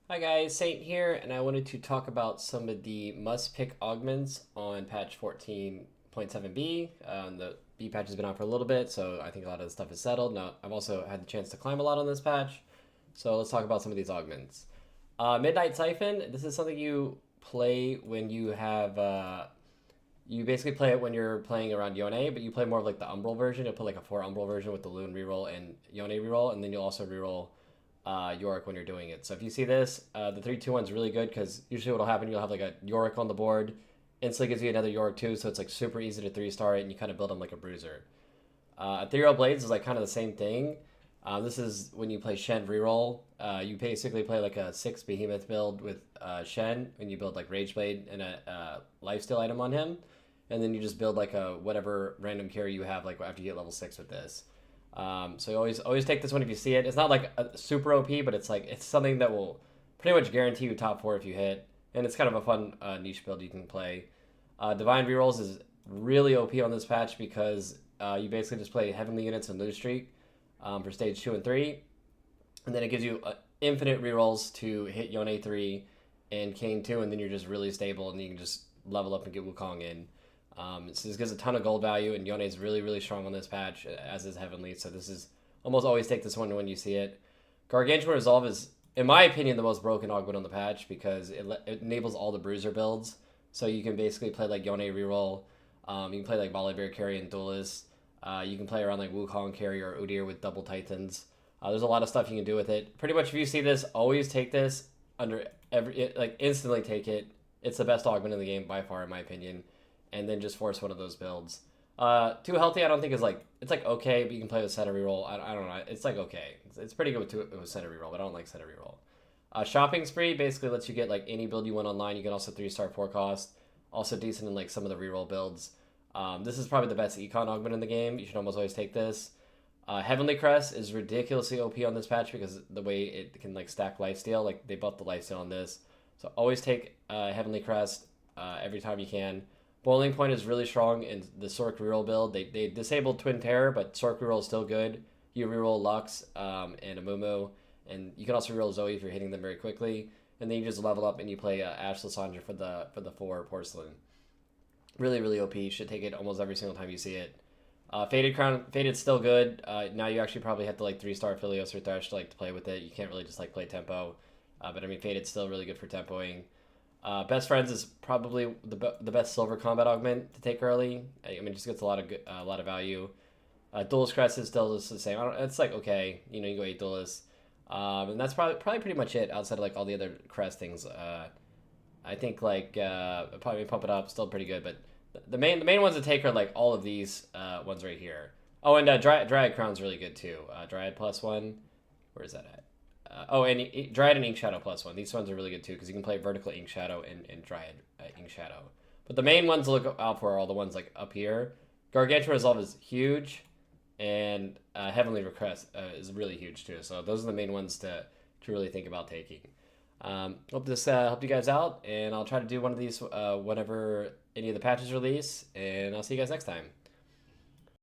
Hi guys, Saint here, and I wanted to talk about some of the must-pick augments on patch 14.7b. The B patch has been out for a little bit, so I think a lot of the stuff is settled. Now, I've also had the chance to climb a lot on this patch, so let's talk about some of these augments. Midnight Siphon, this is something you play when you have, you basically play it when you're playing around Yone, but you play more of like the Umbral version. You'll put like a 4 Umbral version with the Loon reroll and Yone reroll, and then you'll also reroll Yorick when you're doing it. So if you see this, the 3-2-1 is really good because usually what will happen, you'll have like a Yorick on the board, instantly gives you another Yorick too, so it's like super easy to 3-star it, and you kind of build them like a bruiser. Ethereal Blades is like kind of the same thing. This is when you play Shen reroll. You basically play like a 6 Behemoth build with Shen, and you build like Rage Blade and a lifesteal item on him, and then you just build like a whatever random carry you have like after you get level 6 with this. So you always take this one if you see it. It's not like a super OP, but it's something that will pretty much guarantee you top 4 if you hit, and it's kind of a fun niche build you can play. Divine rerolls is really OP on this patch because you basically just play heavenly units and lose streak for stage 2 and 3, and then it gives you infinite rerolls to hit Yone 3 and Kane 2, and then you're just really stable and you can just level up and get Wukong in. So this gives a ton of gold value, and Yone is really, really strong on this patch, as is Heavenly. So this is almost always take this one when you see it. Gargantuan Resolve is, in my opinion, the most broken augment on the patch because it enables all the bruiser builds. So you can basically play like Yone reroll. You can play like Volibear carry and Duelist. You can play around like Wukong carry or Udyr with double Titans. There's a lot of stuff you can do with it. Pretty much if you see this, always take this under instantly take it. It's the best augment in the game by far, in my opinion. And then just force one of those builds. Too healthy, I don't think is like it's like okay, but you can play with center reroll. I don't know. It's like okay. It's pretty good with center reroll, but I don't like center reroll. Shopping spree basically lets you get like any build you want online. You can also 3-star 4 cost. Also decent in like some of the reroll builds. This is probably the best econ augment in the game. You should almost always take this. Heavenly Crest is ridiculously OP on this patch because the way it can like stack lifesteal. Like they buffed the lifesteal on this, so always take Heavenly Crest every time you can. Boiling Point is really strong in the Sork reroll build. They disabled Twin Terror, but Sork reroll is still good. You reroll Lux and Amumu, and you can also reroll Zoe if you're hitting them very quickly. And then you just level up and you play Ash Lysandra for the 4 Porcelain. Really, really OP. You should take it almost every single time you see it. Faded Crown, Faded's still good. Now you actually probably have to like 3-star Philios or Thresh to play with it. You can't really just like play tempo. But I mean, Faded's still really good for tempoing. Best Friends is probably the best silver combat augment to take early. I mean, it just gets a lot of value. Duelist Crest is still just the same. It's like okay, you go 8 Duelists, and that's probably pretty much it outside of like all the other Crest things. I think like probably pump it up, still pretty good. But the main ones to take are like all of these ones right here. Oh, and Dryad Crown's really good too. Dryad +1. Where is that at? And Dryad and Ink Shadow +1. These ones are really good too because you can play Vertical Ink Shadow and Dryad Ink Shadow. But the main ones to look out for are all the ones like up here. Gargantuan Resolve is huge, and Heavenly Request is really huge too. So those are the main ones to really think about taking. Hope this helped you guys out, and I'll try to do one of these whenever any of the patches release, and I'll see you guys next time.